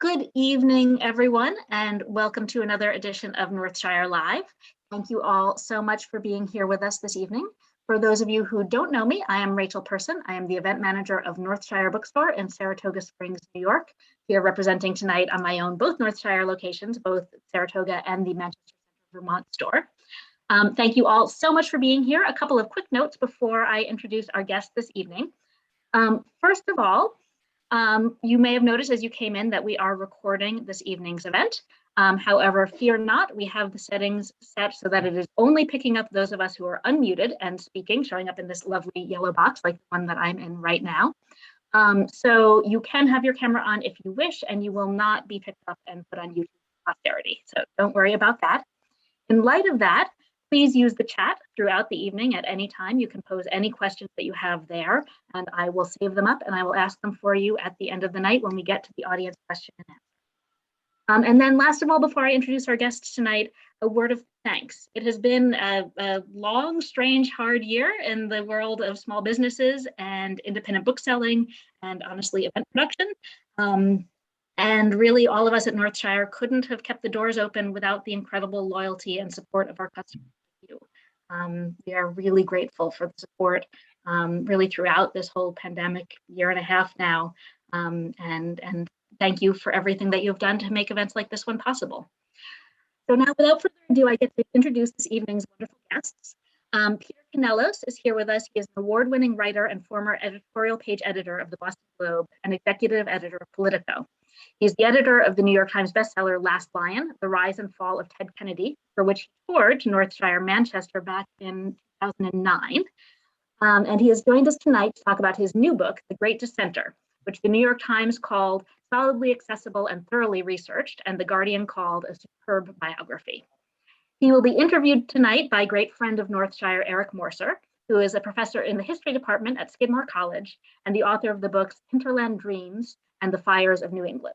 Good evening, everyone, and welcome to another edition of Northshire Live. Thank you all so much for being here with us this evening. For those of you who don't know me, I am Rachel Person. I am the event manager of Northshire Bookstore in Saratoga Springs, New York, here representing tonight on my own both Northshire locations, both Saratoga and the Manchester Center, Vermont store. Thank you all so much for being here. A couple of quick notes before I introduce our guest this evening. First of all, you may have noticed as you came in that we are recording this evening's event. However, fear not, we have the settings set so that it is only picking up those of us who are unmuted and speaking, showing up in this lovely yellow box like the one that I'm in right now. So you can have your camera on if you wish, and you will not be picked up and put on YouTube posterity. So don't worry about that. In light of that, please use the chat throughout the evening at any time. You can pose any questions that you have there, and I will save them up and I will ask them for you at the end of the night when we get to the audience question and answer. And then last of all, before I introduce our guest tonight, a word of thanks. It has been a long, strange, hard year in the world of small businesses and independent bookselling and honestly event production. And really all of us at Northshire couldn't have kept the doors open without the incredible loyalty and support of our customers. We are really grateful for the support really throughout this whole pandemic year and a half now. And thank you for everything that you've done to make events like this one possible. So now without further ado, I get to introduce this evening's wonderful guests. Peter Canellos is here with us. He is an award-winning writer and former editorial page editor of the Boston Globe and executive editor of Politico. He's the editor of the New York Times bestseller Last Lion, The Rise and Fall of Ted Kennedy, for which he toured to Northshire, Manchester back in 2009. And he has joined us tonight to talk about his new book, The Great Dissenter, which the New York Times called solidly accessible and thoroughly researched, and The Guardian called a superb biography. He will be interviewed tonight by great friend of Northshire, Eric Morser, who is a professor in the history department at Skidmore College and the author of the books Hinterland Dreams and The Fires of New England.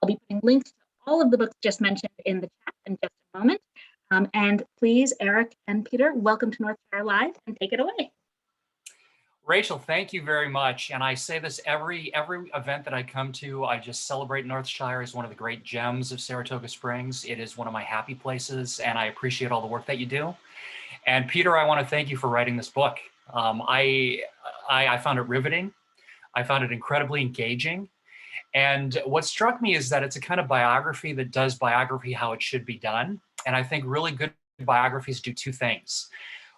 I'll be putting links to all of the books just mentioned in the chat in just a moment. And please, Eric and Peter, welcome to Northshire Live and take it away. Rachel, thank you very much. And I say this every event that I come to, I just celebrate Northshire as one of the great gems of Saratoga Springs. It is one of my happy places, and I appreciate all the work that you do. And Peter, I want to thank you for writing this book. I found it riveting. I found it incredibly engaging. And what struck me is that it's a kind of biography that does biography how it should be done. And I think really good biographies do two things.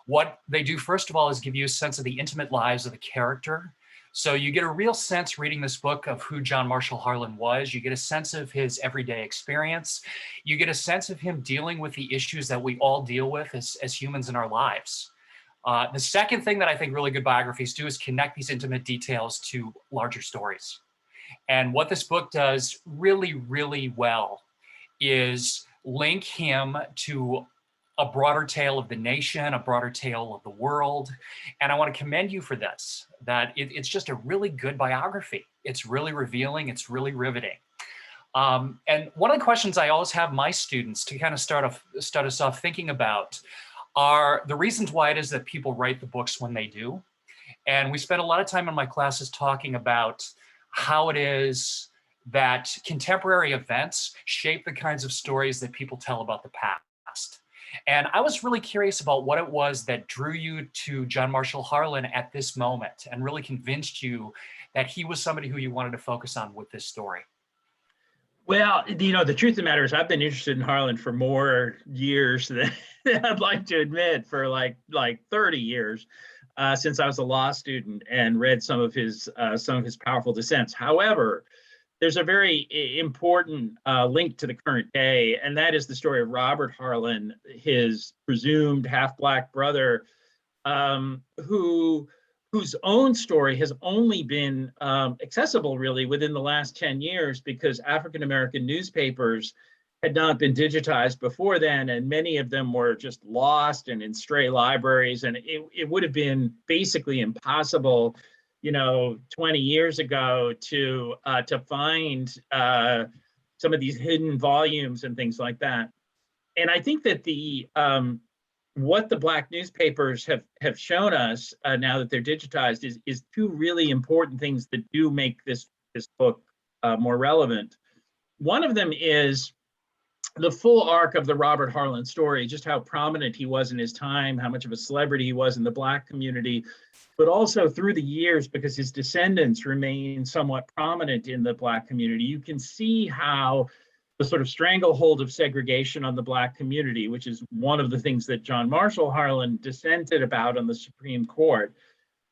What they do, first of all, is give you a sense of the intimate lives of the character. So you get a real sense reading this book of who John Marshall Harlan was. You get a sense of his everyday experience. You get a sense of him dealing with the issues that we all deal with as humans in our lives. The second thing that I think really good biographies do is connect these intimate details to larger stories. And what this book does really, really well is link him to a broader tale of the nation, a broader tale of the world. And I want to commend you for this, that it's just a really good biography. It's really revealing, it's really riveting. And one of the questions I always have my students to kind of start us off thinking about are the reasons why it is that people write the books when they do. And we spend a lot of time in my classes talking about how it is that contemporary events shape the kinds of stories that people tell about the past. And I was really curious about what it was that drew you to John Marshall Harlan at this moment and really convinced you that he was somebody who you wanted to focus on with this story. Well, the truth of the matter is I've been interested in Harlan for more years than I'd like to admit, for like 30 years. Since I was a law student and read some of his powerful dissents. However, there's a very important link to the current day, and that is the story of Robert Harlan, his presumed half-Black brother, whose own story has only been accessible really within the last 10 years because African-American newspapers had not been digitized before then, and many of them were just lost and in stray libraries, and it would have been basically impossible, 20 years ago to find some of these hidden volumes and things like that. And I think that what the Black newspapers have shown us now that they're digitized is two really important things that do make this book more relevant. One of them is the full arc of the Robert Harlan story, just how prominent he was in his time, how much of a celebrity he was in the Black community, but also through the years, because his descendants remain somewhat prominent in the Black community. You can see how the sort of stranglehold of segregation on the Black community, which is one of the things that John Marshall Harlan dissented about on the Supreme Court,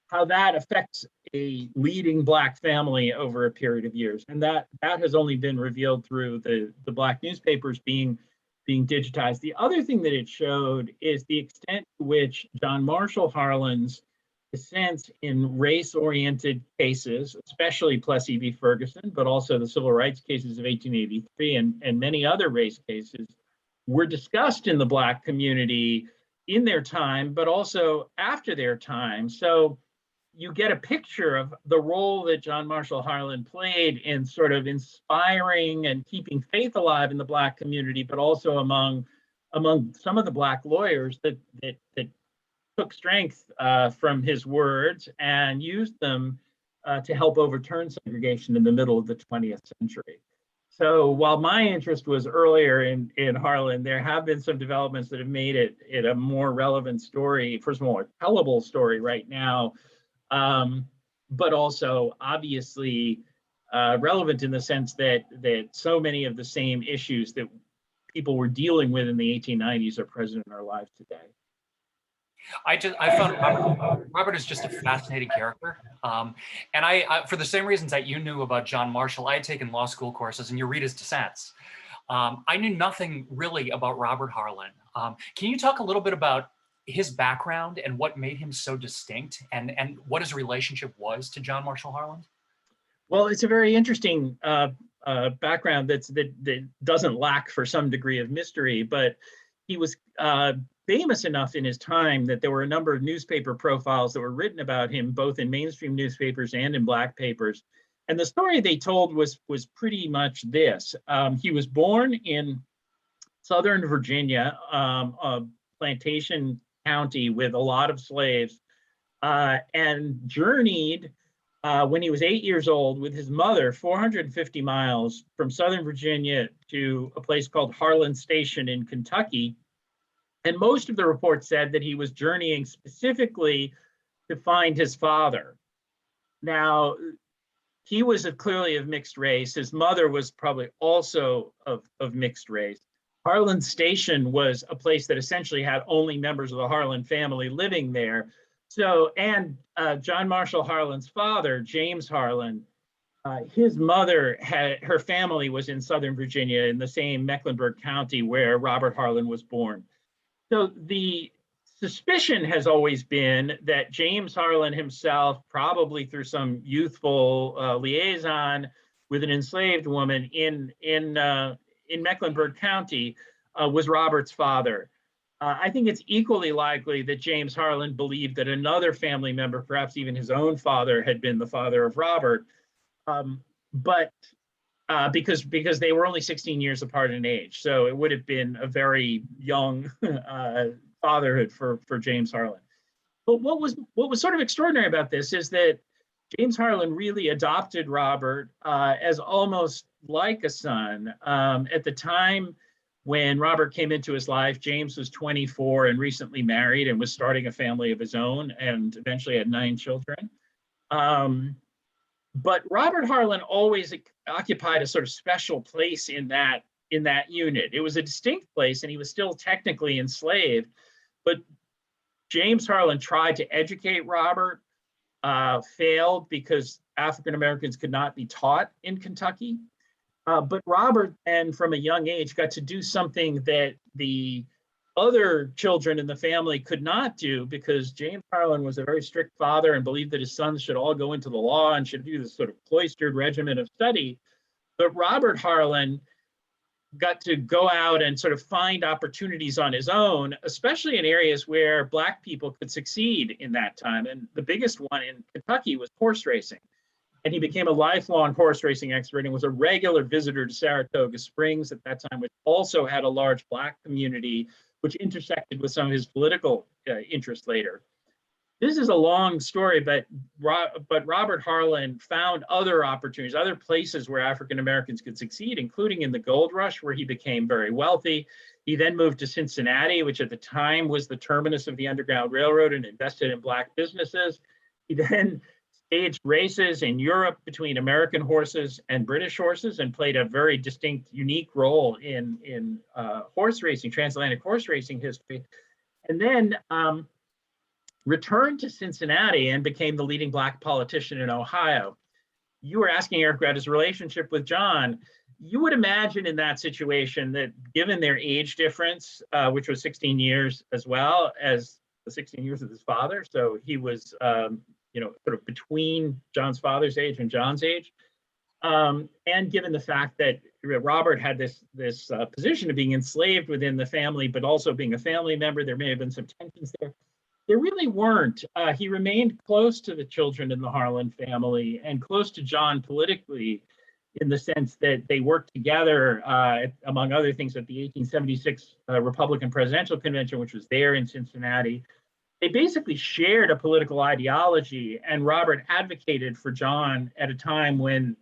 how that affects a leading Black family over a period of years. And that has only been revealed through the Black newspapers being digitized. The other thing that it showed is the extent to which John Marshall Harlan's dissent in race-oriented cases, especially Plessy v. Ferguson, but also the civil rights cases of 1883 and many other race cases, were discussed in the Black community in their time, but also after their time. So you get a picture of the role that John Marshall Harlan played in sort of inspiring and keeping faith alive in the Black community, but also among some of the Black lawyers that took strength from his words and used them to help overturn segregation in the middle of the 20th century. So while my interest was earlier in Harlan, there have been some developments that have made it a more relevant story. First of all, a tellable story right now, but also obviously relevant in the sense that so many of the same issues that people were dealing with in the 1890s are present in our lives today. I found Robert is just a fascinating character, and I for the same reasons that you knew about John Marshall, I had taken law school courses, and you read his dissents. I knew nothing really about Robert Harlan. Can you talk a little bit about his background and what made him so distinct, and what his relationship was to John Marshall Harlan? Well, it's a very interesting background that doesn't lack for some degree of mystery, but he was famous enough in his time that there were a number of newspaper profiles that were written about him, both in mainstream newspapers and in Black papers. And the story they told was pretty much this. He was born in Southern Virginia, a plantation county with a lot of slaves, and journeyed when he was 8 years old with his mother 450 miles from Southern Virginia to a place called Harlan Station in Kentucky. And most of the reports said that he was journeying specifically to find his father. Now, he was clearly of mixed race. His mother was probably also of mixed race. Harlan Station was a place that essentially had only members of the Harlan family living there. So, and John Marshall Harlan's father, James Harlan, his mother her family was in Southern Virginia in the same Mecklenburg County where Robert Harlan was born. So the suspicion has always been that James Harlan himself, probably through some youthful liaison with an enslaved woman in Mecklenburg County, was Robert's father. I think it's equally likely that James Harlan believed that another family member, perhaps even his own father, had been the father of Robert, but because they were only 16 years apart in age. So it would have been a very young fatherhood for James Harlan. But what was sort of extraordinary about this is that James Harlan really adopted Robert as almost like a son. At the time when Robert came into his life, James was 24 and recently married and was starting a family of his own and eventually had 9 children. But Robert Harlan always occupied a sort of special place in that unit. It was a distinct place, and he was still technically enslaved. But James Harlan tried to educate Robert, failed because African Americans could not be taught in Kentucky. But Robert, then from a young age, got to do something that the other children in the family could not do, because James Harlan was a very strict father and believed that his sons should all go into the law and should do this sort of cloistered regimen of study. But Robert Harlan got to go out and sort of find opportunities on his own, especially in areas where Black people could succeed in that time. And the biggest one in Kentucky was horse racing. And he became a lifelong horse racing expert and was a regular visitor to Saratoga Springs at that time, which also had a large Black community, which intersected with some of his political interests later. This is a long story, but Robert Harlan found other opportunities, other places where African Americans could succeed, including in the gold rush, where he became very wealthy. He then moved to Cincinnati, which at the time was the terminus of the Underground Railroad, and invested in Black businesses. He then staged races in Europe between American horses and British horses, and played a very distinct, unique role in horse racing, transatlantic horse racing history. And then returned to Cincinnati and became the leading Black politician in Ohio. You were asking Eric about his relationship with John. You would imagine in that situation that, given their age difference, which was 16 years as well as the 16 years of his father, so he was, sort of between John's father's age and John's age, and given the fact that Robert had this position of being enslaved within the family, but also being a family member, there may have been some tensions there. There really weren't. He remained close to the children in the Harlan family and close to John politically, in the sense that they worked together, among other things, at the 1876 Republican Presidential Convention, which was there in Cincinnati. They basically shared a political ideology, and Robert advocated for John at a time when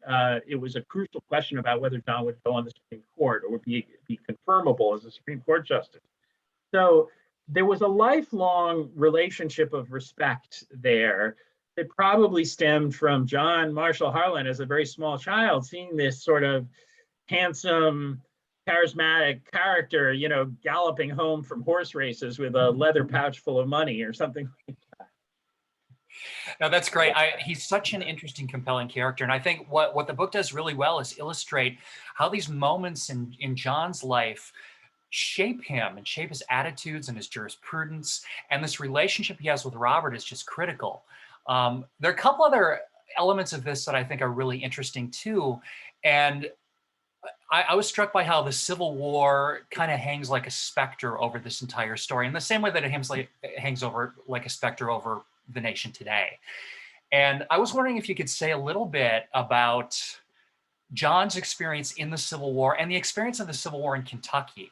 it was a crucial question about whether John would go on the Supreme Court or would be confirmable as a Supreme Court justice. So there was a lifelong relationship of respect there that probably stemmed from John Marshall Harlan as a very small child, seeing this sort of handsome, charismatic character, galloping home from horse races with a leather pouch full of money or something like that. No, that's great. He's such an interesting, compelling character. And I think what the book does really well is illustrate how these moments in John's life shape him and shape his attitudes and his jurisprudence. And this relationship he has with Robert is just critical. There are a couple other elements of this that I think are really interesting too. And I was struck by how the Civil War kind of hangs like a specter over this entire story, in the same way that it hangs over like a specter over the nation today. And I was wondering if you could say a little bit about John's experience in the Civil War and the experience of the Civil War in Kentucky.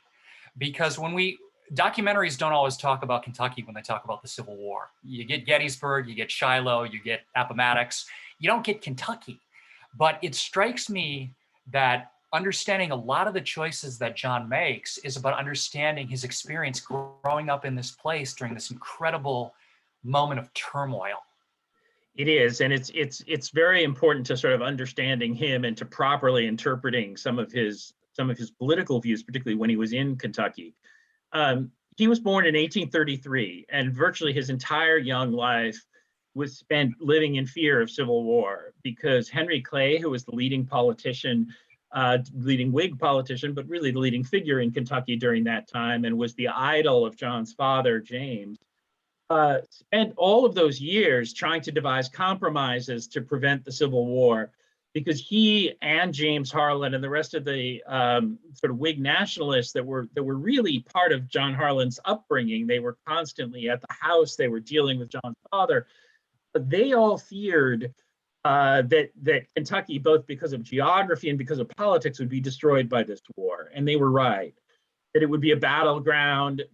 Because documentaries don't always talk about Kentucky when they talk about the Civil War. You get Gettysburg, you get Shiloh, you get Appomattox. You don't get Kentucky. But it strikes me that understanding a lot of the choices that John makes is about understanding his experience growing up in this place during this incredible moment of turmoil. It is, and it's very important to sort of understanding him and to properly interpreting some of his political views, particularly when he was in Kentucky. He was born in 1833, and virtually his entire young life was spent living in fear of civil war, because Henry Clay, who was the leading Whig politician, but really the leading figure in Kentucky during that time, and was the idol of John's father, James, spent all of those years trying to devise compromises to prevent the Civil War, because he and James Harlan and the rest of the sort of Whig nationalists that were really part of John Harlan's upbringing, they were constantly at the House, they were dealing with John's father, but they all feared that Kentucky, both because of geography and because of politics, would be destroyed by this war. And they were right, that it would be a battleground,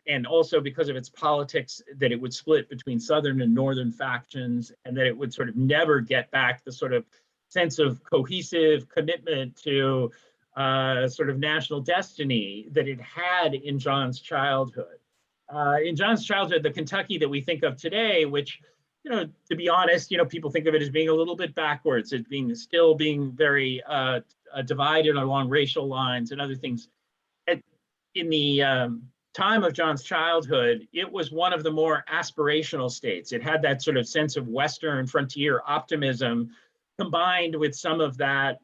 and also because of its politics, that it would split between Southern and Northern factions, and that it would sort of never get back the sort of sense of cohesive commitment to sort of national destiny that it had in John's childhood. In John's childhood, the Kentucky that we think of today, which, to be honest, people think of it as being a little bit backwards, as still being very divided along racial lines and other things. In the time of John's childhood, it was one of the more aspirational states. It had that sort of sense of Western frontier optimism, combined with some of that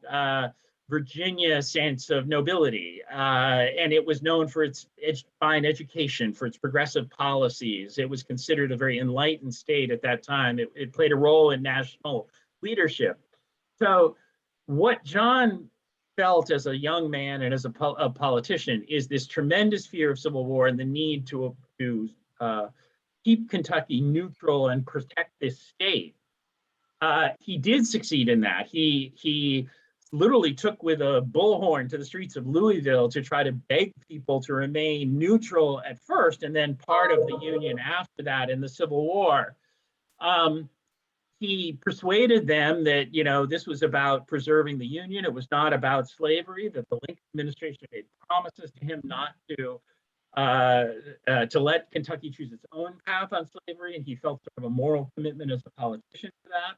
Virginia sense of nobility. And it was known for its fine education, for its progressive policies. It was considered a very enlightened state at that time. It played a role in national leadership. So what John felt as a young man and as a politician is this tremendous fear of civil war and the need to keep Kentucky neutral and protect this state. He did succeed in that. He literally took with a bullhorn to the streets of Louisville to try to beg people to remain neutral at first, and then part of the Union after that in the Civil War. He persuaded them that, this was about preserving the Union. It was not about slavery, that the Lincoln administration made promises to him not to let Kentucky choose its own path on slavery, and he felt sort of a moral commitment as a politician to that.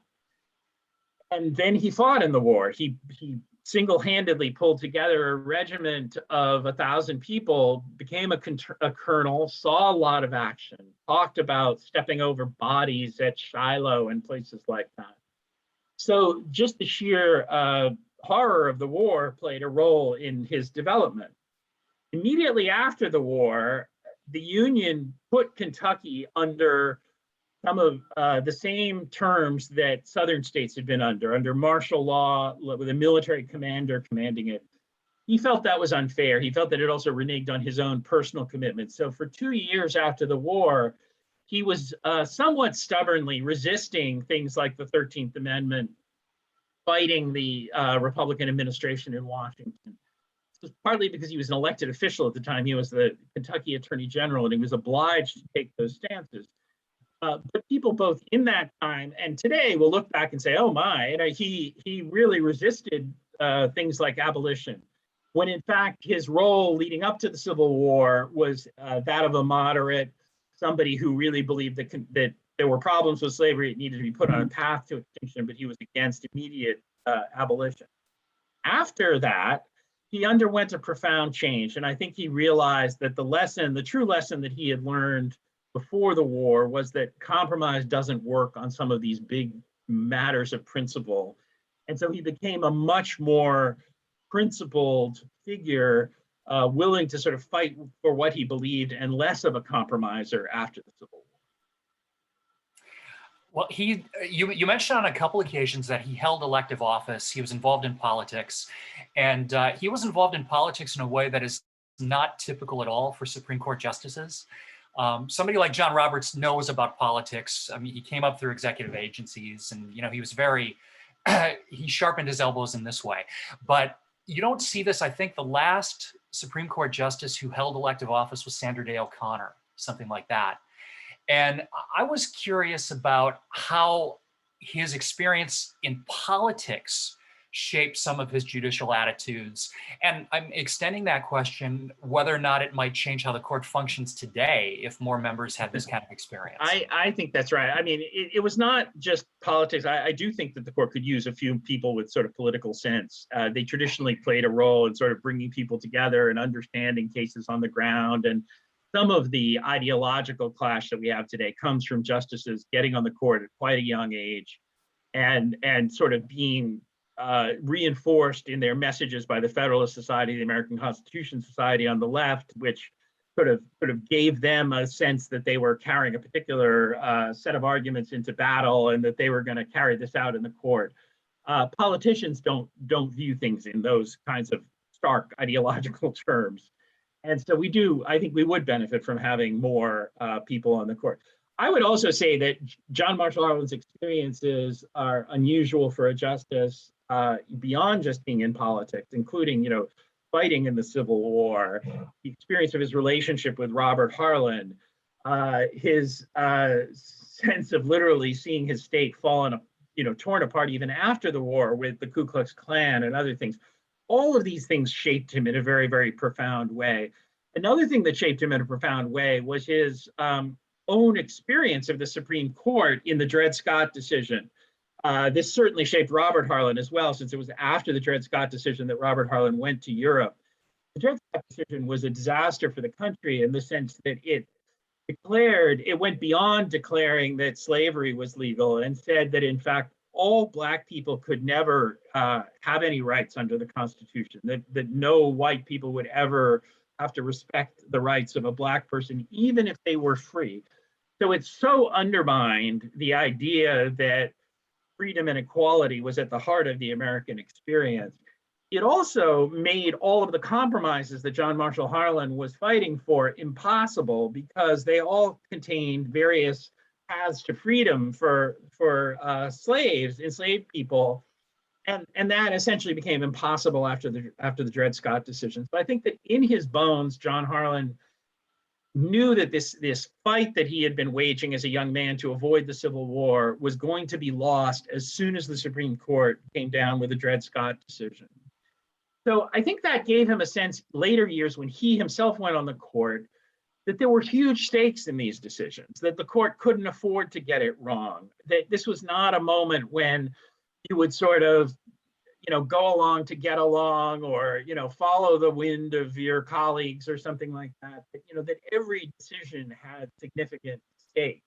And then he fought in the war. He single-handedly pulled together a regiment of 1,000 people, became a colonel, saw a lot of action, talked about stepping over bodies at Shiloh and places like that. So just the sheer horror of the war played a role in his development. Immediately after the war, the Union put Kentucky under some of the same terms that Southern states had been under martial law, with a military commander commanding it. He felt that was unfair. He felt that it also reneged on his own personal commitment. So for 2 years after the war, he was somewhat stubbornly resisting things like the 13th Amendment, fighting the Republican administration in Washington. This was partly because he was an elected official at the time. He was the Kentucky Attorney General, and he was obliged to take those stances. But people both in that time and today will look back and say, oh my, he really resisted things like abolition, when in fact his role leading up to the Civil War was that of a moderate, somebody who really believed that there were problems with slavery, it needed to be put on a path to extinction, but he was against immediate abolition. After that, he underwent a profound change, and I think he realized that the true lesson that he had learned before the war was that compromise doesn't work on some of these big matters of principle. And so he became a much more principled figure, willing to sort of fight for what he believed and less of a compromiser after the Civil War. Well, you mentioned on a couple occasions that he held elective office. He was involved in politics, and he was involved in politics in a way that is not typical at all for Supreme Court justices. Somebody like John Roberts knows about politics. I mean, he came up through executive agencies, and he was very, he sharpened his elbows in this way. But you don't see this. I think the last Supreme Court justice who held elective office was Sandra Day O'Connor, something like that. And I was curious about how his experience in politics shaped some of his judicial attitudes. And I'm extending that question, whether or not it might change how the court functions today if more members had this kind of experience. I think that's right. I mean, it was not just politics. I do think that the court could use a few people with sort of political sense. They traditionally played a role in sort of bringing people together and understanding cases on the ground. And some of the ideological clash that we have today comes from justices getting on the court at quite a young age and sort of being reinforced in their messages by the Federalist Society, the American Constitution Society on the left, which sort of gave them a sense that they were carrying a particular set of arguments into battle and that they were going to carry this out in the court. Politicians don't view things in those kinds of stark ideological terms. And so I think we would benefit from having more people on the court. I would also say that John Marshall Harlan's experiences are unusual for a justice beyond just being in politics, including, fighting in the Civil War, the experience of his relationship with Robert Harlan, his sense of literally seeing his state fallen, torn apart even after the war with the Ku Klux Klan and other things. All of these things shaped him in a very, very profound way. Another thing that shaped him in a profound way was his own experience of the Supreme Court in the Dred Scott decision. This certainly shaped Robert Harlan as well, since it was after the Dred Scott decision that Robert Harlan went to Europe. The Dred Scott decision was a disaster for the country in the sense that it went beyond declaring that slavery was legal and said that, in fact, all Black people could never have any rights under the Constitution, that no white people would ever have to respect the rights of a Black person, even if they were free. So it so undermined the idea that freedom and equality was at the heart of the American experience. It also made all of the compromises that John Marshall Harlan was fighting for impossible, because they all contained various paths to freedom for enslaved people, and that essentially became impossible after the Dred Scott decision. So I think that in his bones, John Harlan knew that this fight that he had been waging as a young man to avoid the Civil War was going to be lost as soon as the Supreme Court came down with the Dred Scott decision. So I think that gave him a sense later years when he himself went on the court that there were huge stakes in these decisions, that the court couldn't afford to get it wrong, that this was not a moment when you would sort of, go along to get along, or, follow the wind of your colleagues or something like that, that every decision had significant stakes.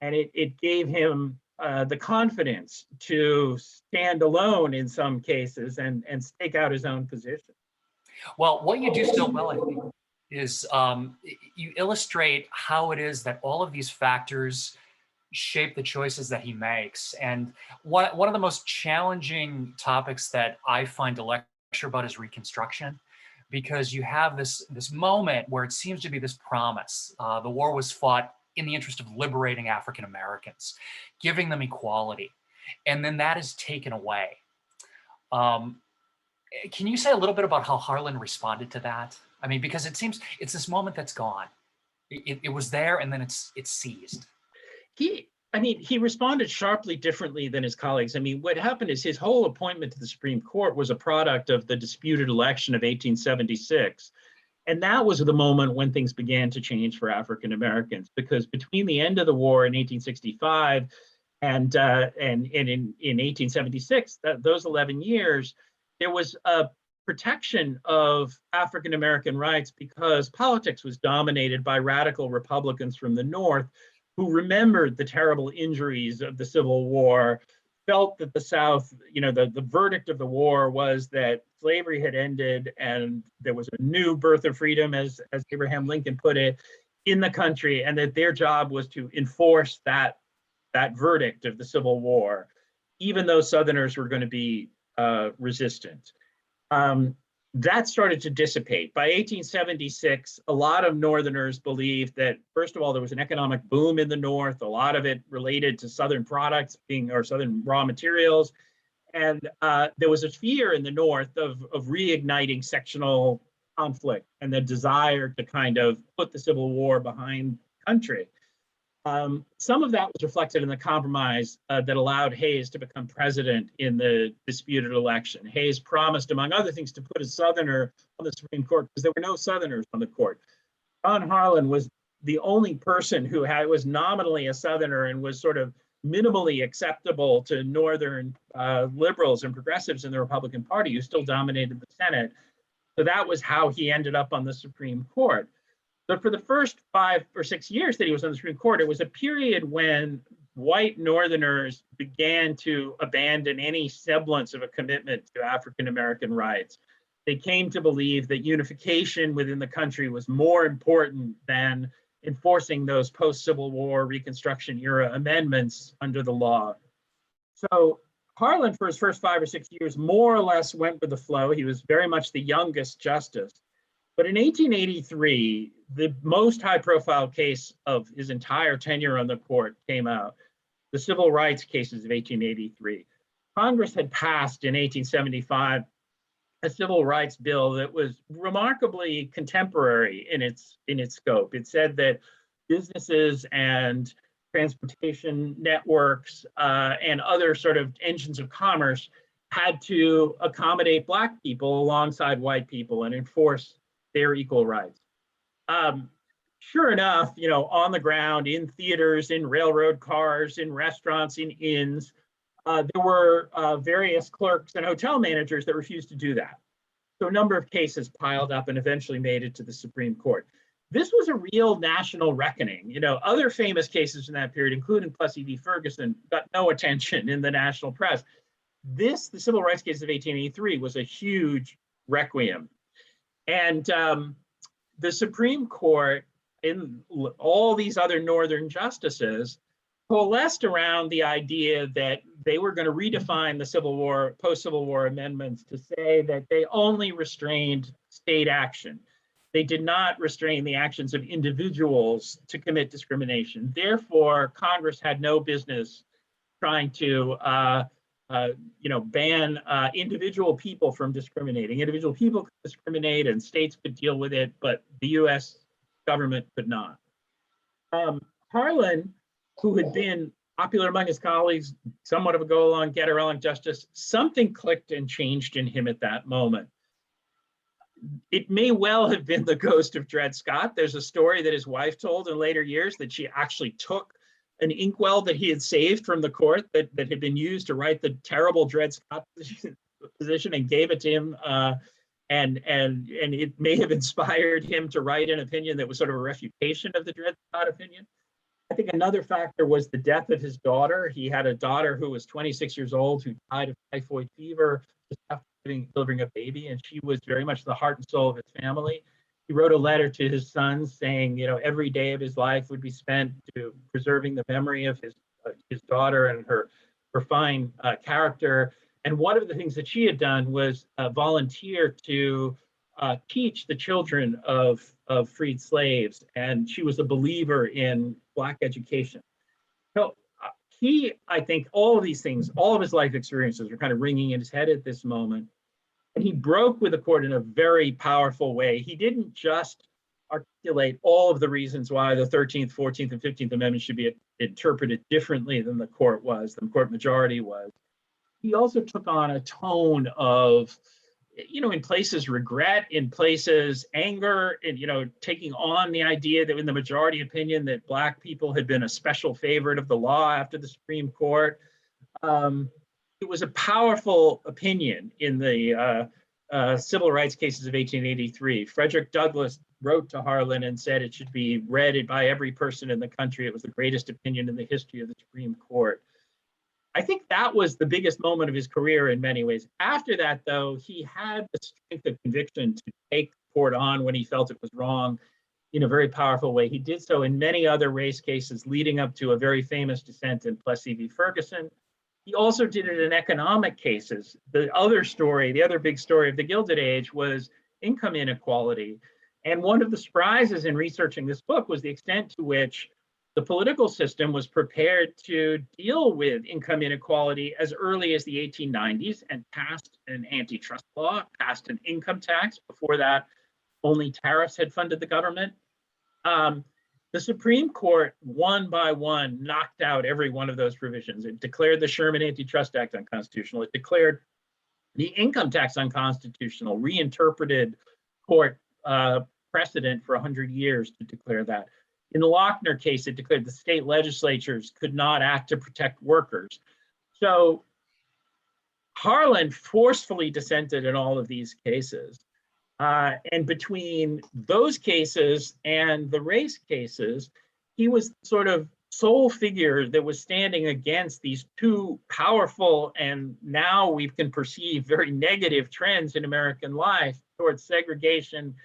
And it gave him the confidence to stand alone in some cases and stake out his own position. Well, what you do so well, I think, is you illustrate how it is that all of these factors shape the choices that he makes. And one of the most challenging topics that I find to lecture about is Reconstruction, because you have this moment where it seems to be this promise. The war was fought in the interest of liberating African Americans, giving them equality, and then that is taken away. Can you say a little bit about how Harlan responded to that? I mean, because it seems it's this moment that's gone. It was there, and then it's seized. He responded sharply differently than his colleagues. I mean, what happened is his whole appointment to the Supreme Court was a product of the disputed election of 1876. And that was the moment when things began to change for African Americans, because between the end of the war in 1865 and in 1876, those 11 years, there was a protection of African American rights because politics was dominated by radical Republicans from the North who remembered the terrible injuries of the Civil War, felt that the South, the verdict of the war was that slavery had ended and there was a new birth of freedom, as Abraham Lincoln put it, in the country, and that their job was to enforce that verdict of the Civil War, even though Southerners were going to be resistant. That started to dissipate. By 1876, a lot of Northerners believed that, first of all, there was an economic boom in the North, a lot of it related to Southern products or Southern raw materials. And there was a fear in the North of reigniting sectional conflict and the desire to kind of put the Civil War behind the country. Some of that was reflected in the compromise that allowed Hayes to become president in the disputed election. Hayes promised, among other things, to put a Southerner on the Supreme Court because there were no Southerners on the court. John Harlan was the only person who was nominally a Southerner and was sort of minimally acceptable to Northern liberals and progressives in the Republican Party, who still dominated the Senate. So that was how he ended up on the Supreme Court. But for the first 5 or 6 years that he was on the Supreme Court, it was a period when white Northerners began to abandon any semblance of a commitment to African American rights. They came to believe that unification within the country was more important than enforcing those post-Civil War Reconstruction era amendments under the law. So Harlan, for his first 5 or 6 years, more or less went with the flow. He was very much the youngest justice. But in 1883, the most high-profile case of his entire tenure on the court came out, the civil rights cases of 1883. Congress had passed in 1875 a civil rights bill that was remarkably contemporary in its scope. It said that businesses and transportation networks and other sort of engines of commerce had to accommodate Black people alongside white people and enforce their equal rights. Sure enough, on the ground, in theaters, in railroad cars, in restaurants, in inns, there were various clerks and hotel managers that refused to do that. So a number of cases piled up and eventually made it to the Supreme Court. This was a real national reckoning. Other famous cases in that period, including Plessy v. Ferguson, got no attention in the national press. The civil rights case of 1883 was a huge requiem. And the Supreme Court, in all these other Northern justices, coalesced around the idea that they were going to redefine the Civil War, post-Civil War amendments to say that they only restrained state action. They did not restrain the actions of individuals to commit discrimination. Therefore, Congress had no business trying to ban individual people from discriminating. Individual people could discriminate and states could deal with it, but the U.S. government could not. Harlan, who had been popular among his colleagues, somewhat of a go-along, get-along justice, something clicked and changed in him at that moment. It may well have been the ghost of Dred Scott. There's a story that his wife told in later years that she actually took an inkwell that he had saved from the court that had been used to write the terrible Dred Scott position and gave it to him. And it may have inspired him to write an opinion that was sort of a refutation of the Dred Scott opinion. I think another factor was the death of his daughter. He had a daughter who was 26 years old who died of typhoid fever just after delivering a baby, and she was very much the heart and soul of his family. He wrote a letter to his sons saying, every day of his life would be spent to preserving the memory of his daughter and her fine character. And one of the things that she had done was volunteer to teach the children of freed slaves, and she was a believer in Black education. So I think all of these things, all of his life experiences are kind of ringing in his head at this moment. And he broke with the court in a very powerful way. He didn't just articulate all of the reasons why the 13th, 14th, and 15th Amendments should be interpreted differently than the court majority was. He also took on a tone of, in places regret, in places anger, and, taking on the idea that in the majority opinion that Black people had been a special favorite of the law after the Supreme Court. It was a powerful opinion in the civil rights cases of 1883. Frederick Douglass wrote to Harlan and said it should be read by every person in the country. It was the greatest opinion in the history of the Supreme Court. I think that was the biggest moment of his career in many ways. After that, though, he had the strength of conviction to take the court on when he felt it was wrong in a very powerful way. He did so in many other race cases leading up to a very famous dissent in Plessy v. Ferguson. He also did it in economic cases. The other big story of the Gilded Age was income inequality. And one of the surprises in researching this book was the extent to which the political system was prepared to deal with income inequality as early as the 1890s and passed an antitrust law, passed an income tax. Before that, only tariffs had funded the government. The Supreme Court, one by one, knocked out every one of those provisions. It declared the Sherman Antitrust Act unconstitutional. It declared the income tax unconstitutional, reinterpreted court precedent for 100 years to declare that. In the Lochner case, it declared the state legislatures could not act to protect workers. So Harlan forcefully dissented in all of these cases. And between those cases and the race cases, he was sort of sole figure that was standing against these two powerful and now we can perceive very negative trends in American life towards segregation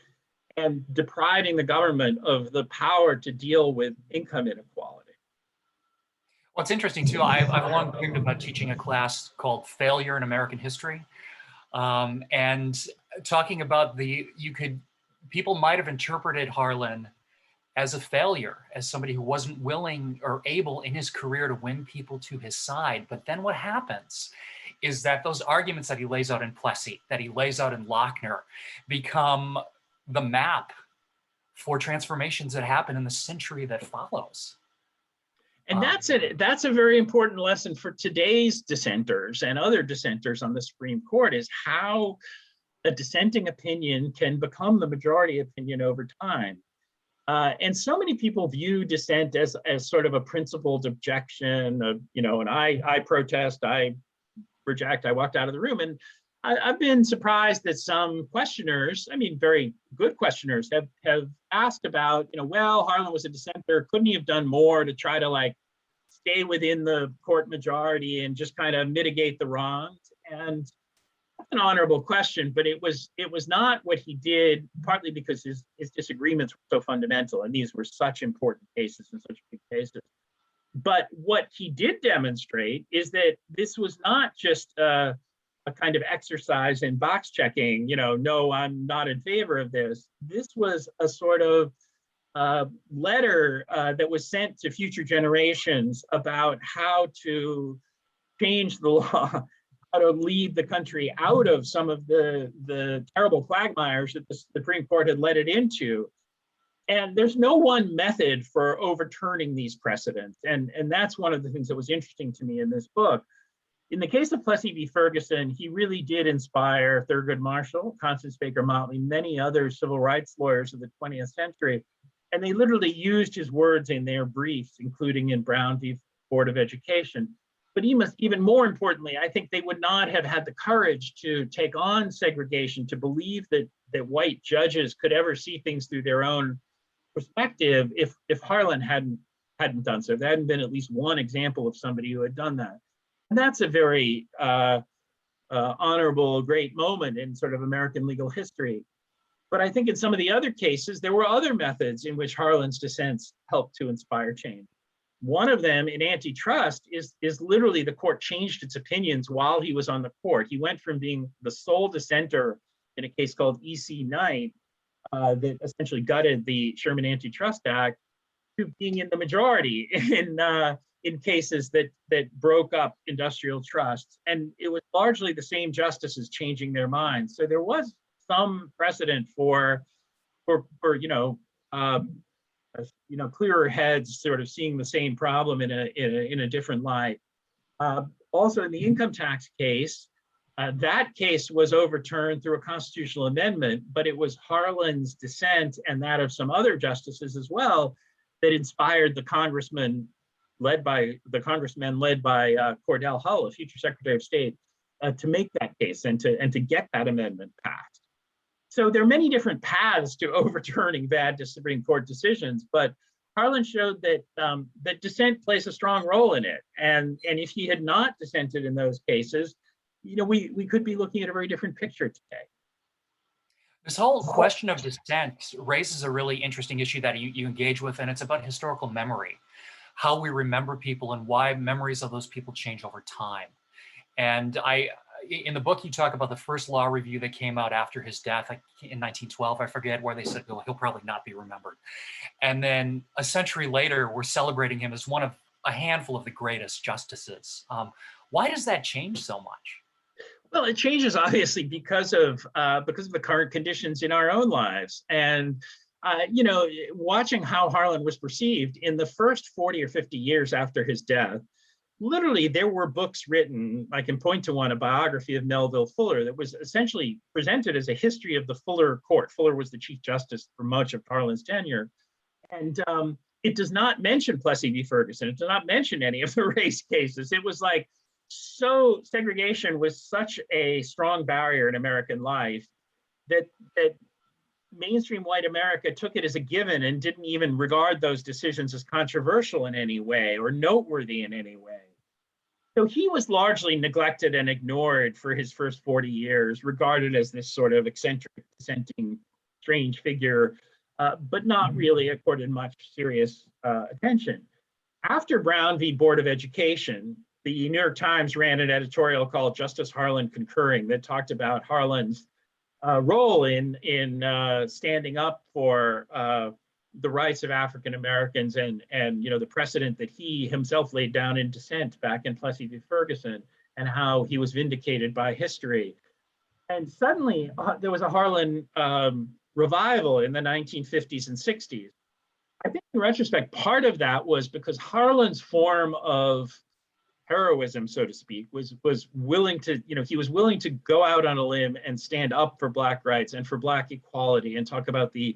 and depriving the government of the power to deal with income inequality. Well, it's interesting too. I've long dreamed about teaching a class called Failure in American History. And talking about people might have interpreted Harlan as a failure, as somebody who wasn't willing or able in his career to win people to his side. But then what happens is that those arguments that he lays out in Plessy, that he lays out in Lochner, become the map for transformations that happen in the century that follows. And that's a very important lesson for today's dissenters and other dissenters on the Supreme Court, is how a dissenting opinion can become the majority opinion over time. And so many people view dissent as sort of a principled objection of, and I protest, I reject, I walked out of the room. And I've been surprised that some questioners, very good questioners, have asked about, well, Harlan was a dissenter. Couldn't he have done more to try to stay within the court majority and just kind of mitigate the wrongs? And that's an honorable question, but it was not what he did, partly because his disagreements were so fundamental, and these were such important cases and such big cases. But what he did demonstrate is that this was not just a kind of exercise in box checking, no, I'm not in favor of this. This was a sort of letter that was sent to future generations about how to change the law, how to lead the country out of some of the terrible quagmires that the Supreme Court had led it into. And there's no one method for overturning these precedents. And that's one of the things that was interesting to me in this book. In the case of Plessy v. Ferguson, he really did inspire Thurgood Marshall, Constance Baker Motley, many other civil rights lawyers of the 20th century. And they literally used his words in their briefs, including in Brown v. Board of Education. But even more importantly, I think they would not have had the courage to take on segregation, to believe that white judges could ever see things through their own perspective if Harlan hadn't done so. There hadn't been at least one example of somebody who had done that. And that's a very honorable, great moment in sort of American legal history. But I think in some of the other cases, there were other methods in which Harlan's dissents helped to inspire change. One of them in antitrust is literally the court changed its opinions while he was on the court. He went from being the sole dissenter in a case called E.C. Knight that essentially gutted the Sherman Antitrust Act to being in the majority in cases that broke up industrial trusts. And it was largely the same justices changing their minds. So there was some precedent for clearer heads sort of seeing the same problem in a different light. Also in the income tax case, that case was overturned through a constitutional amendment, but it was Harlan's dissent and that of some other justices as well that inspired the congressmen led by Cordell Hull, a future Secretary of State, to make that case and to get that amendment passed. So there are many different paths to overturning bad Supreme Court decisions, but Harlan showed that dissent plays a strong role in it. And if he had not dissented in those cases, we could be looking at a very different picture today. This whole question of dissent raises a really interesting issue that you engage with, and it's about historical memory, how we remember people and why memories of those people change over time. And in the book, you talk about the first law review that came out after his death in 1912, I forget, where they said, well, he'll probably not be remembered. And then a century later, we're celebrating him as one of a handful of the greatest justices. Why does that change so much? Well, it changes obviously because of the current conditions in our own lives. And watching how Harlan was perceived in the first 40 or 50 years after his death, literally there were books written. I can point to one, a biography of Melville Fuller, that was essentially presented as a history of the Fuller court. Fuller was the Chief Justice for much of Harlan's tenure. And it does not mention Plessy v. Ferguson. It does not mention any of the race cases. It was like, so segregation was such a strong barrier in American life that mainstream white America took it as a given and didn't even regard those decisions as controversial in any way or noteworthy in any way. So he was largely neglected and ignored for his first 40 years, regarded as this sort of eccentric, dissenting, strange figure, but not really accorded much serious attention. After Brown v. Board of Education, the New York Times ran an editorial called Justice Harlan Concurring that talked about Harlan's role in standing up for the rights of African Americans and the precedent that he himself laid down in dissent back in Plessy v. Ferguson, and how he was vindicated by history. And suddenly there was a Harlan revival in the 1950s and 60s. I think in retrospect, part of that was because Harlan's form of heroism, so to speak, was willing to, he was willing to go out on a limb and stand up for Black rights and for Black equality and talk about the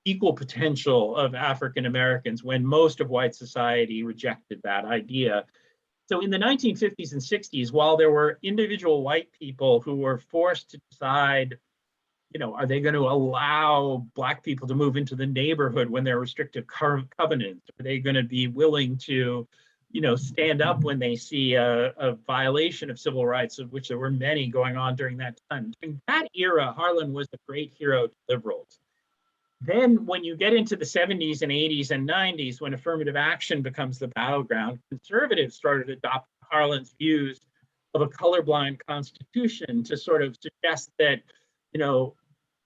equal potential of African Americans when most of white society rejected that idea. So in the 1950s and 60s, while there were individual white people who were forced to decide, are they going to allow Black people to move into the neighborhood when there are restrictive covenants? Are they going to be willing to stand up when they see a violation of civil rights, of which there were many going on during that time? In that era, Harlan was a great hero to liberals. Then when you get into the 70s and 80s and 90s, when affirmative action becomes the battleground, conservatives started adopting Harlan's views of a colorblind constitution to sort of suggest that,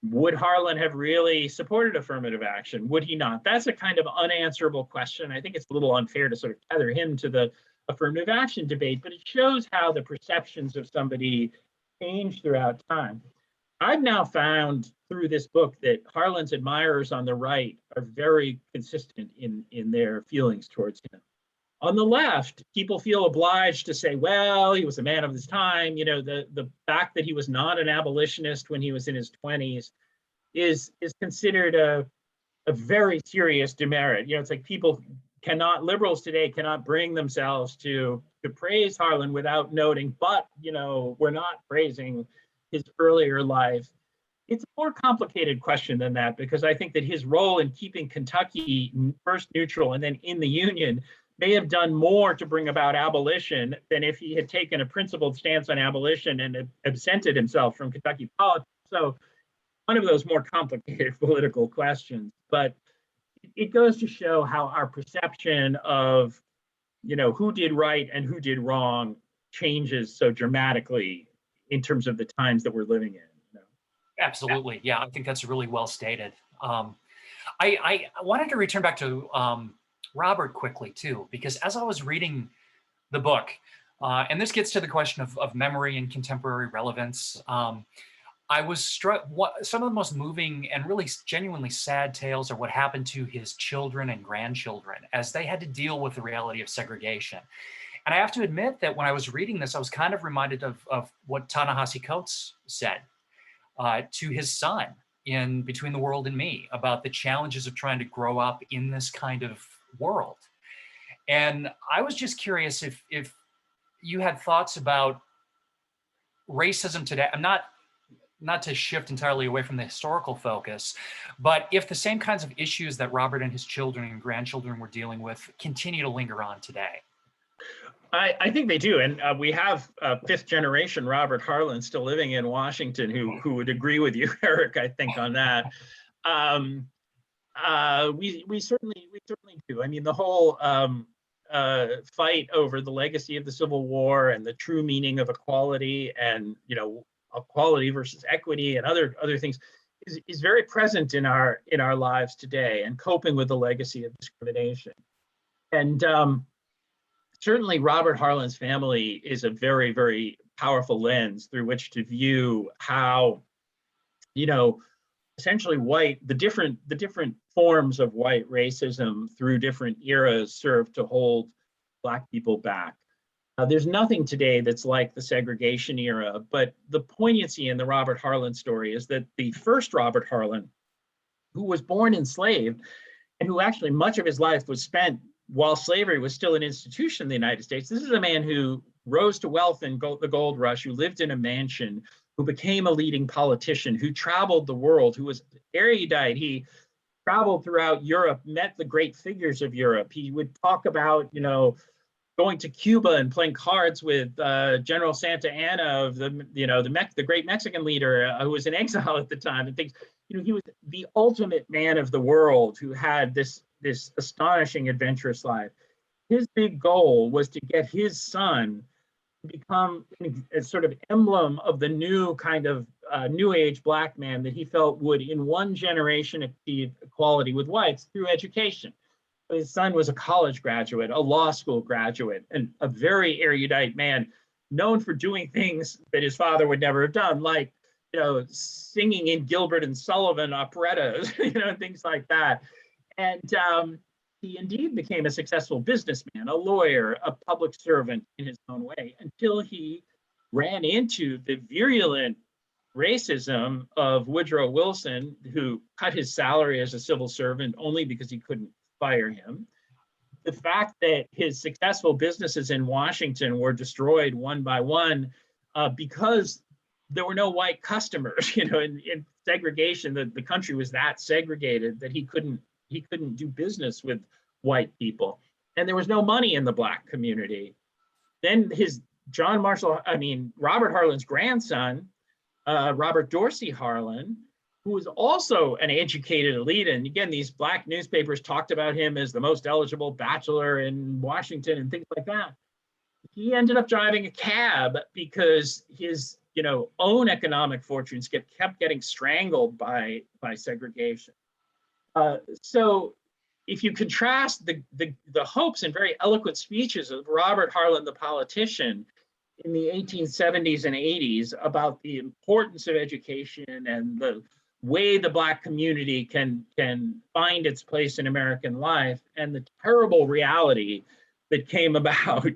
would Harlan have really supported affirmative action? Would he not? That's a kind of unanswerable question. I think it's a little unfair to sort of tether him to the affirmative action debate, but it shows how the perceptions of somebody change throughout time. I've now found through this book that Harlan's admirers on the right are very consistent in their feelings towards him. On the left, people feel obliged to say, well, he was a man of his time. You know, the fact that he was not an abolitionist when he was in his 20s is considered a very serious demerit. You know, it's like liberals today cannot bring themselves to praise Harlan without noting, but, you know, we're not praising his earlier life. It's a more complicated question than that, because I think that his role in keeping Kentucky first neutral and then in the Union may have done more to bring about abolition than if he had taken a principled stance on abolition and absented himself from Kentucky politics. So one of those more complicated political questions, but it goes to show how our perception of, you know, who did right and who did wrong changes so dramatically in terms of the times that we're living in. You know? Absolutely. Yeah, I think that's really well stated. I wanted to return back to Robert quickly too, because as I was reading the book, and this gets to the question of memory and contemporary relevance, I was struck, some of the most moving and really genuinely sad tales are what happened to his children and grandchildren as they had to deal with the reality of segregation. And I have to admit that when I was reading this, I was kind of reminded of what Ta-Nehisi Coates said to his son in Between the World and Me about the challenges of trying to grow up in this kind of world. And I was just curious if you had thoughts about racism today. I'm not to shift entirely away from the historical focus, but if the same kinds of issues that Robert and his children and grandchildren were dealing with continue to linger on today. I think they do, and we have fifth generation Robert Harlan still living in Washington who would agree with you, Eric. I think on that. We certainly do. I mean, the whole fight over the legacy of the Civil War and the true meaning of equality, and equality versus equity and other things is very present in our lives today, and coping with the legacy of discrimination. And certainly Robert Harlan's family is a very, very powerful lens through which to view how, essentially the different forms of white racism through different eras serve to hold Black people back. There's nothing today that's like the segregation era, but the poignancy in the Robert Harlan story is that the first Robert Harlan, who was born enslaved and who actually much of his life was spent while slavery was still an institution in the United States, this is a man who rose to wealth in the gold rush, who lived in a mansion, who became a leading politician, who traveled the world, who was erudite. He traveled throughout Europe, met the great figures of Europe. He would talk about, going to Cuba and playing cards with General Santa Anna of the great Mexican leader who was in exile at the time, and things. He was the ultimate man of the world who had this astonishing adventurous life. His big goal was to get his son to become a sort of emblem of the new kind of new age Black man that he felt would in one generation achieve equality with whites through education. His son was a college graduate, a law school graduate, and a very erudite man, known for doing things that his father would never have done, like singing in Gilbert and Sullivan operettas, and things like that. And he indeed became a successful businessman, a lawyer, a public servant in his own way, until he ran into the virulent racism of Woodrow Wilson, who cut his salary as a civil servant only because he couldn't fire him. The fact that his successful businesses in Washington were destroyed one by one because there were no white customers. In segregation, the country was that segregated that he couldn't do business with white people, and there was no money in the Black community. Then Robert Harlan's grandson, Robert Dorsey Harlan, who was also an educated elite, and again, these Black newspapers talked about him as the most eligible bachelor in Washington and things like that. He ended up driving a cab because his own economic fortunes kept getting strangled by segregation. So if you contrast the hopes and very eloquent speeches of Robert Harlan, the politician, in the 1870s and 80s about the importance of education and the way the Black community can find its place in American life, and the terrible reality that came about.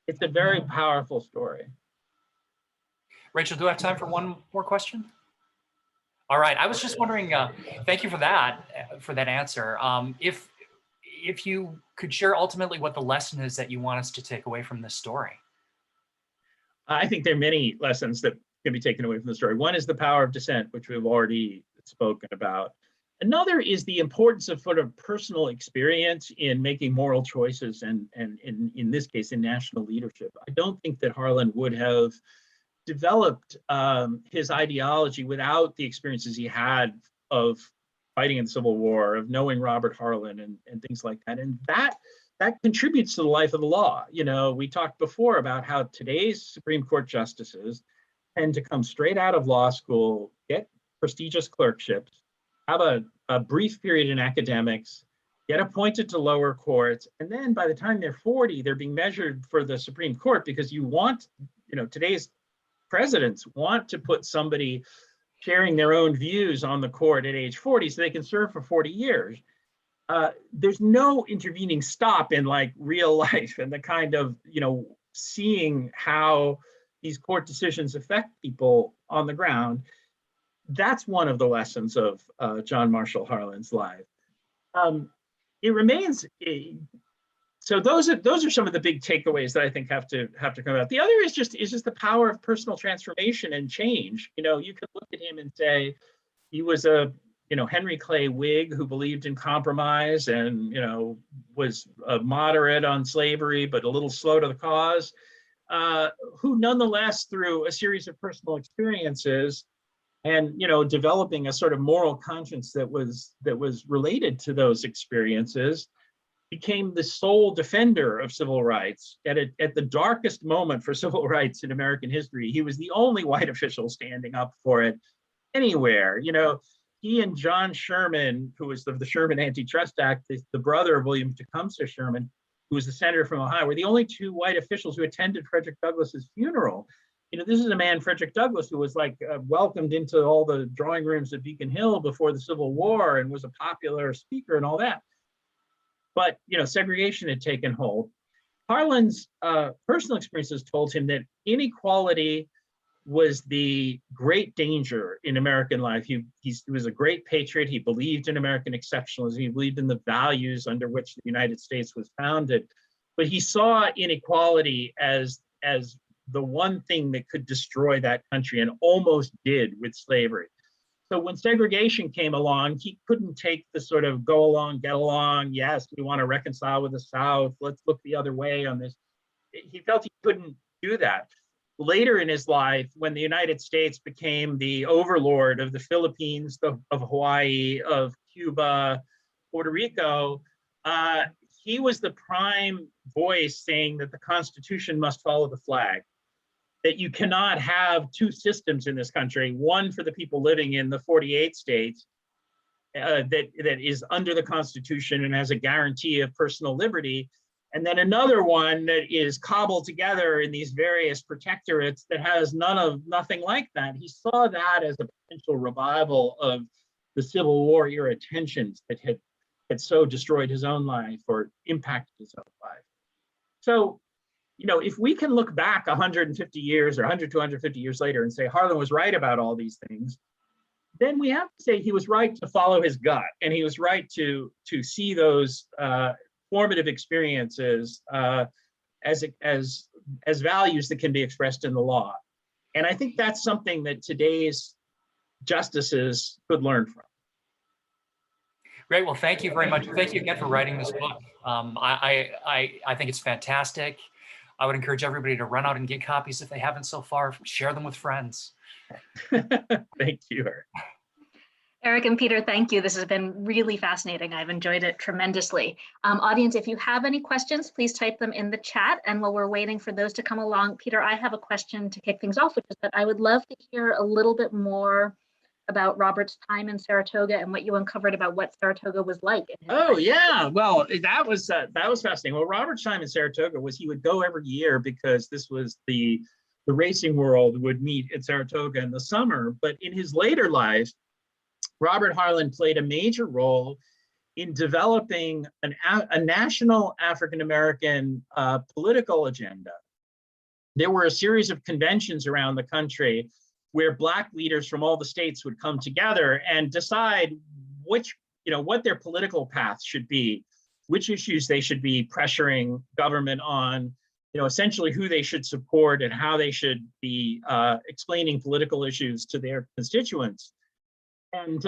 It's a very powerful story. Rachel, do I have time for one more question? All right, I was just wondering, thank you for that answer. If you could share ultimately what the lesson is that you want us to take away from this story. I think there are many lessons that can be taken away from the story. One is the power of dissent, which we've already spoken about. Another is the importance of sort of personal experience in making moral choices, and in this case, in national leadership. I don't think that Harlan would have developed his ideology without the experiences he had of fighting in the Civil War, of knowing Robert Harlan and things like that. And that contributes to the life of the law. You know, we talked before about how today's Supreme Court justices tend to come straight out of law school, get prestigious clerkships, have a brief period in academics, get appointed to lower courts, and then by the time they're 40, they're being measured for the Supreme Court, because you want, you know, today's presidents want to put somebody sharing their own views on the court at age 40 so they can serve for 40 years. There's no intervening stop in like real life and the kind of, you know, seeing how these court decisions affect people on the ground. That's one of the lessons of John Marshall Harlan's life. It remains so those are some of the big takeaways that I think have to come out. The other is just the power of personal transformation and change. You know, you could look at him and say he was a, you know, Henry Clay Whig who believed in compromise and, you know, was a moderate on slavery but a little slow to the cause, who nonetheless, through a series of personal experiences and, you know, developing a sort of moral conscience that was related to those experiences, became the sole defender of civil rights at the darkest moment for civil rights in American history. He was the only white official standing up for it anywhere. You know, he and John Sherman, who was the Sherman Antitrust Act, the brother of William Tecumseh Sherman, who was the senator from Ohio, were the only two white officials who attended Frederick Douglass's funeral. You know, this is a man, Frederick Douglass, who was like welcomed into all the drawing rooms at Beacon Hill before the Civil War and was a popular speaker and all that. But, you know, segregation had taken hold. Harlan's personal experiences told him that inequality was the great danger in American life. He was a great patriot. He believed in American exceptionalism. He believed in the values under which the United States was founded. But he saw inequality as the one thing that could destroy that country, and almost did with slavery. So when segregation came along, he couldn't take the sort of go along, get along, yes, we want to reconcile with the South, let's look the other way on this. He felt he couldn't do that. Later in his life, when the United States became the overlord of the Philippines, of Hawaii, of Cuba, Puerto Rico, he was the prime voice saying that the Constitution must follow the flag, that you cannot have two systems in this country, one for the people living in the 48 states that is under the Constitution and has a guarantee of personal liberty, and then another one that is cobbled together in these various protectorates that has nothing like that. He saw that as a potential revival of the Civil War era tensions that had so destroyed his own life or impacted his own life. So, you know, if we can look back 150 years or 100 to 150 years later and say Harlan was right about all these things, then we have to say he was right to follow his gut, and he was right to see those formative experiences as values that can be expressed in the law. And I think that's something that today's justices could learn from. Great. Well, thank you very much. Thank you again for writing this book. I think it's fantastic. I would encourage everybody to run out and get copies if they haven't so far. Share them with friends. Thank you, Eric. Eric and Peter, thank you. This has been really fascinating. I've enjoyed it tremendously. Audience, if you have any questions, please type them in the chat. And while we're waiting for those to come along, Peter, I have a question to kick things off, which is that I would love to hear a little bit more about Robert's time in Saratoga and what you uncovered about what Saratoga was like. Oh yeah, well, that was fascinating. Well, Robert's time in Saratoga was he would go every year because this was the the racing world would meet at Saratoga in the summer. But in his later life, Robert Harlan played a major role in developing a national African-American political agenda. There were a series of conventions around the country where Black leaders from all the states would come together and decide what their political path should be, which issues they should be pressuring government on, essentially who they should support and how they should be explaining political issues to their constituents. And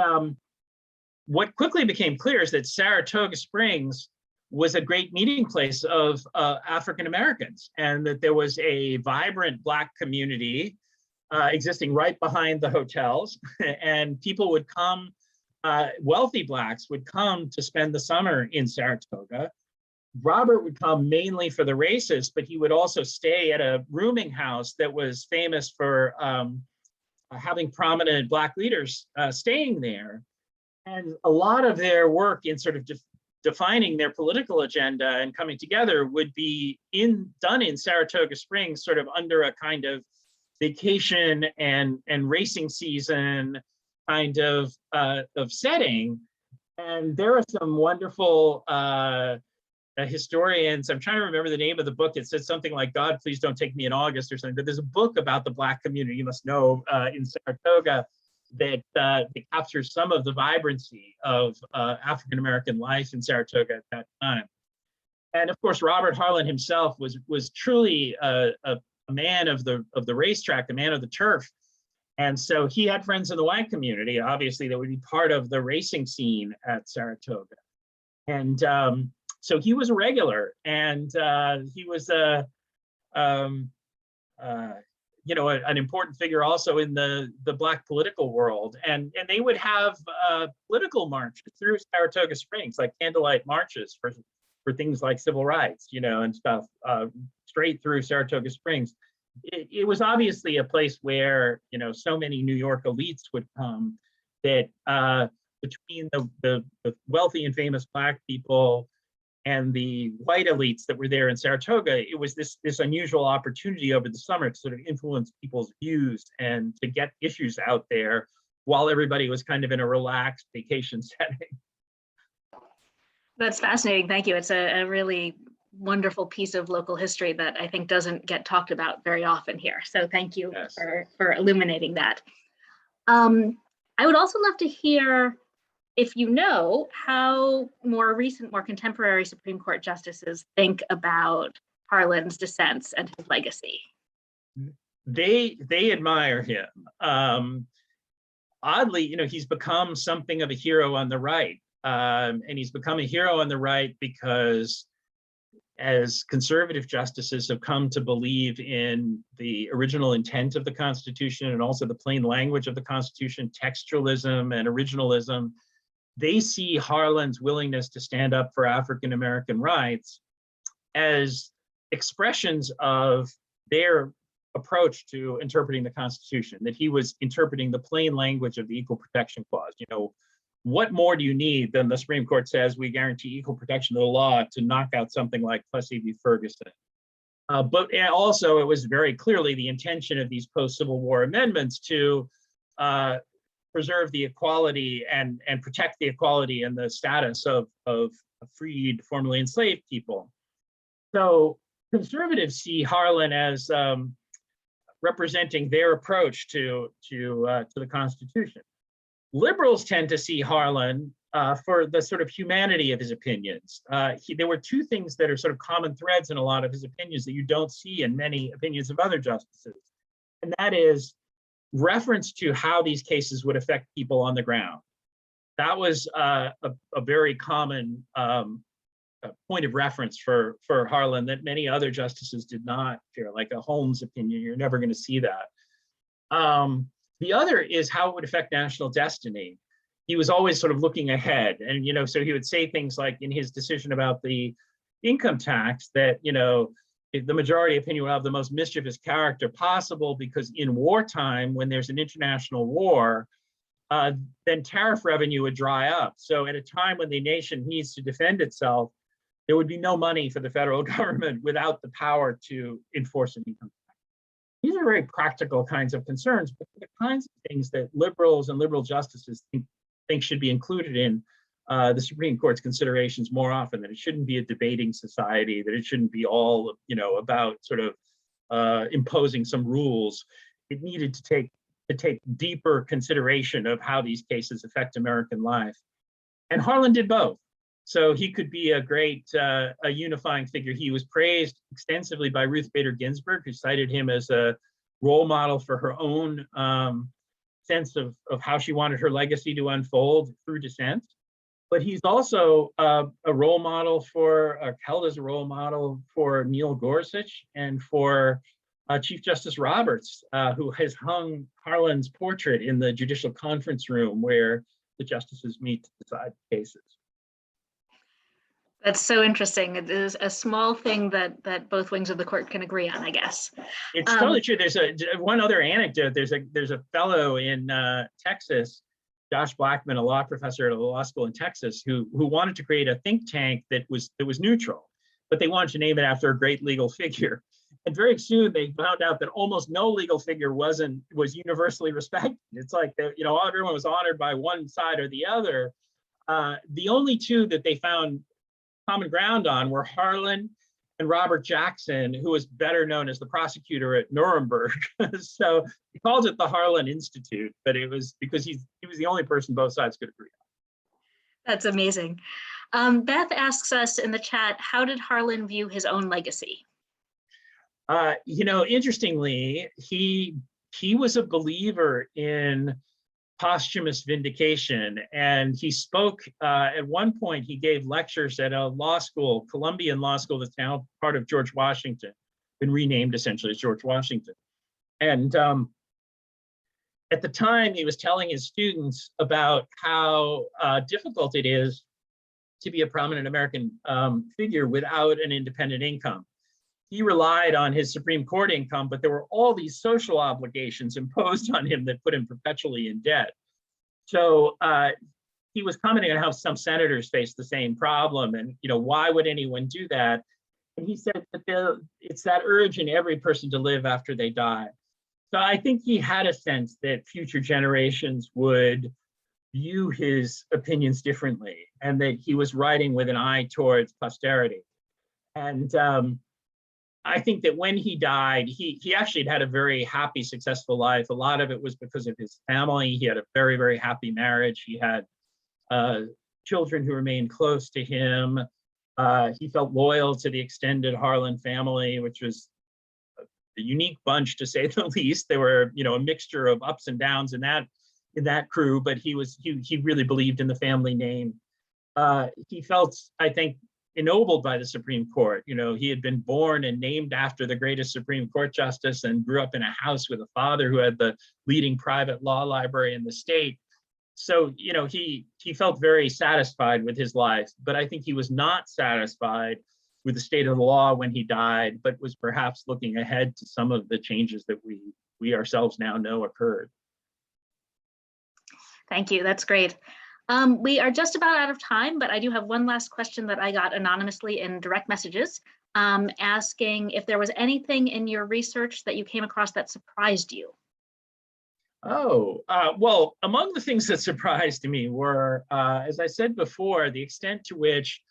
what quickly became clear is that Saratoga Springs was a great meeting place of African Americans, and that there was a vibrant Black community existing right behind the hotels, and people would come, wealthy Blacks would come to spend the summer in Saratoga. Robert would come mainly for the races, but he would also stay at a rooming house that was famous for having prominent Black leaders staying there. And a lot of their work in sort of defining their political agenda and coming together would be done in Saratoga Springs, sort of under a kind of vacation and racing season kind of setting. And there are some wonderful historians. I'm trying to remember the name of the book. It says something like "God, Please Don't Take Me in August" or something. But there's a book about the Black community, you must know, in Saratoga, that captures some of the vibrancy of African-American life in Saratoga at that time. And of course, Robert Harlan himself was truly a man of the racetrack, a man of the turf. And so he had friends in the White community, obviously, that would be part of the racing scene at Saratoga. And so he was a regular, and he was an important figure also in the Black political world. And they would have political marches through Saratoga Springs, like candlelight marches for things like civil rights, and stuff, straight through Saratoga Springs. It was obviously a place where, so many New York elites would come that between the wealthy and famous Black people and the white elites that were there in Saratoga, it was this unusual opportunity over the summer to sort of influence people's views and to get issues out there while everybody was kind of in a relaxed vacation setting. That's fascinating. Thank you. It's a really wonderful piece of local history that I think doesn't get talked about very often here. So thank you Yes. for illuminating that. I would also love to hear if you know how more recent, more contemporary Supreme Court justices think about Harlan's dissents and his legacy. They admire him. Oddly, he's become something of a hero on the right. And he's become a hero on the right because as conservative justices have come to believe in the original intent of the Constitution and also the plain language of the Constitution, textualism and originalism, they see Harlan's willingness to stand up for African-American rights as expressions of their approach to interpreting the Constitution, that he was interpreting the plain language of the Equal Protection Clause. What more do you need than the Supreme Court says we guarantee equal protection of the law to knock out something like Plessy v. Ferguson? But also it was very clearly the intention of these post-Civil War amendments to preserve the equality and protect the equality and the status of freed, formerly enslaved people. So conservatives see Harlan as representing their approach to the Constitution. Liberals tend to see Harlan for the sort of humanity of his opinions. There were two things that are sort of common threads in a lot of his opinions that you don't see in many opinions of other justices. And that is reference to how these cases would affect people on the ground. That was a very common point of reference for Harlan that many other justices did not share, like a Holmes opinion. You're never going to see that. The other is how it would affect national destiny. He was always sort of looking ahead. And, so he would say things like in his decision about the income tax that, the majority opinion will have the most mischievous character possible because in wartime, when there's an international war, then tariff revenue would dry up. So at a time when the nation needs to defend itself, there would be no money for the federal government without the power to enforce an income tax. these are very practical kinds of concerns, but the kinds of things that liberals and liberal justices think should be included in the Supreme Court's considerations more often, that it shouldn't be a debating society, that it shouldn't be all, about sort of imposing some rules. It needed to take deeper consideration of how these cases affect American life. And Harlan did both. So he could be a great a unifying figure. He was praised extensively by Ruth Bader Ginsburg, who cited him as a role model for her own sense of how she wanted her legacy to unfold through dissent. But he's also a role model held as a role model for Neil Gorsuch and for Chief Justice Roberts, who has hung Harlan's portrait in the judicial conference room where the justices meet to decide cases. That's so interesting. It is a small thing that both wings of the court can agree on, I guess. It's totally true. There's one other anecdote. There's a fellow in Texas, Josh Blackman, a law professor at a law school in Texas, who wanted to create a think tank that was neutral, but they wanted to name it after a great legal figure. And very soon they found out that almost no legal figure was universally respected. It's like everyone was honored by one side or the other. The only two that they found common ground on were Harlan and Robert Jackson, who was better known as the prosecutor at Nuremberg. So he calls it the Harlan Institute, but it was because he was the only person both sides could agree on. That's amazing. Beth asks us in the chat, how did Harlan view his own legacy? Interestingly, he was a believer in posthumous vindication, and he spoke at one point. He gave lectures at a law school, Columbian Law School, that's now part of George Washington, been renamed essentially as George Washington. And at the time, he was telling his students about how difficult it is to be a prominent American figure without an independent income. He relied on his Supreme Court income, but there were all these social obligations imposed on him that put him perpetually in debt. So he was commenting on how some senators face the same problem, and why would anyone do that? And he said that it's that urge in every person to live after they die. So I think he had a sense that future generations would view his opinions differently, and that he was writing with an eye towards posterity. And I think that when he died, he actually had a very happy, successful life. A lot of it was because of his family. He had a very, very happy marriage. He had children who remained close to him. He felt loyal to the extended Harlan family, which was a unique bunch, to say the least. They were, a mixture of ups and downs in that crew, but he really believed in the family name. He felt, I think, ennobled by the Supreme Court. He had been born and named after the greatest Supreme Court justice and grew up in a house with a father who had the leading private law library in the state. So, he felt very satisfied with his life, but I think he was not satisfied with the state of the law when he died, but was perhaps looking ahead to some of the changes that we ourselves now know occurred. Thank you. That's great. We are just about out of time, but I do have one last question that I got anonymously in direct messages, asking if there was anything in your research that you came across that surprised you. Well, among the things that surprised me were, as I said before, the extent to which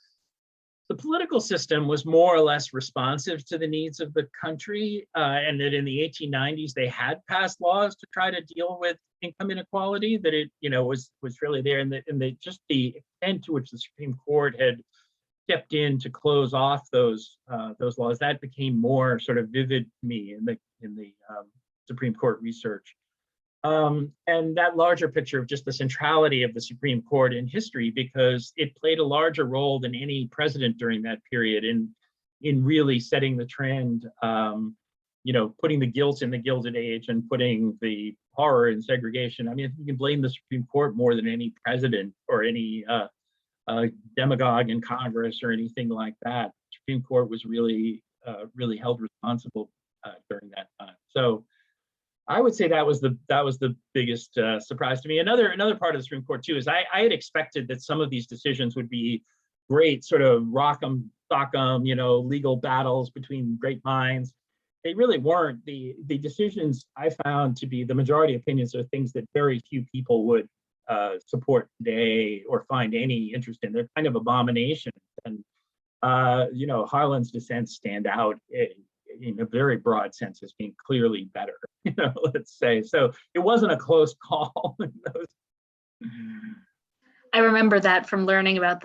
the political system was more or less responsive to the needs of the country, and that in the 1890s they had passed laws to try to deal with income inequality, that it was really there, and just the extent to which the Supreme Court had stepped in to close off those laws, that became more sort of vivid to me in the Supreme Court research. And that larger picture of just the centrality of the Supreme Court in history, because it played a larger role than any president during that period in really setting the trend, putting the guilt in the Gilded Age and putting the horror in segregation. I mean, you can blame the Supreme Court more than any president or any demagogue in Congress or anything like that. The Supreme Court was really held responsible during that time. So I would say that was the biggest surprise to me. Another part of the Supreme Court too is I had expected that some of these decisions would be great sort of rock'em sock'em, legal battles between great minds. they really weren't. The decisions I found to be the majority opinions are things that very few people would support today or find any interest in. They're kind of abominations. And Harlan's dissents stand out in a very broad sense as being clearly better, let's say. So it wasn't a close call. I remember that from learning about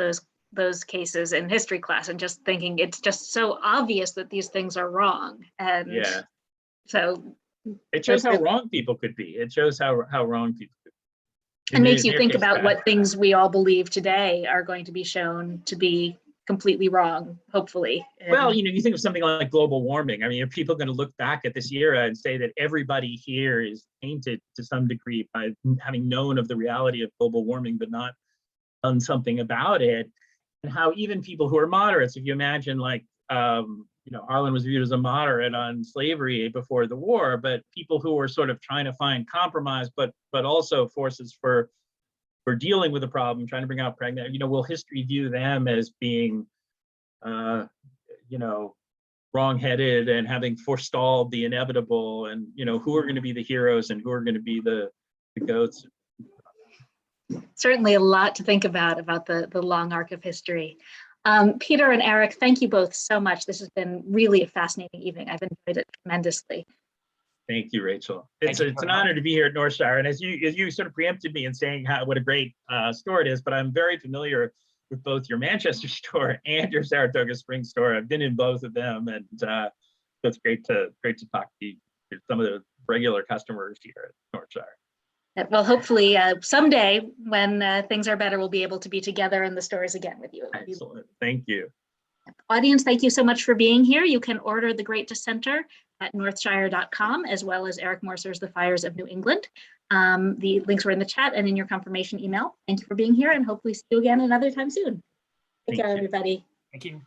those cases in history class and just thinking it's just so obvious that these things are wrong. And yeah, so it shows how wrong people could be. It shows how wrong people could be. And makes you think about what things we all believe today are going to be shown to be completely wrong, hopefully. Well, you think of something like global warming. I mean, are people going to look back at this era and say that everybody here is tainted to some degree by having known of the reality of global warming, but not done something about it? And how even people who are moderates, if you imagine like, Harlan was viewed as a moderate on slavery before the war, but people who were sort of trying to find compromise, but also forces for dealing with the problem, trying to bring out pregnant, will history view them as being, wrong-headed and having forestalled the inevitable, and, who are going to be the heroes and who are going to be the goats? Certainly a lot to think about the long arc of history. Peter and Eric, thank you both so much. This has been really a fascinating evening. I've enjoyed it tremendously. Thank you, Rachel. It's an honor to be here at Northshire. And as you sort of preempted me in saying what a great store it is, but I'm very familiar with both your Manchester store and your Saratoga Springs store. I've been in both of them, and so it's great to talk to some of the regular customers here at Northshire. Well, hopefully someday when things are better, we'll be able to be together in the stores again with you. Excellent. Thank you. Audience, thank you so much for being here. You can order The Great Dissenter at northshire.com, as well as Eric Morser's The Fires of New England. The links were in the chat and in your confirmation email. Thank you for being here, and hopefully see you again another time soon. Take care, everybody. Thank you.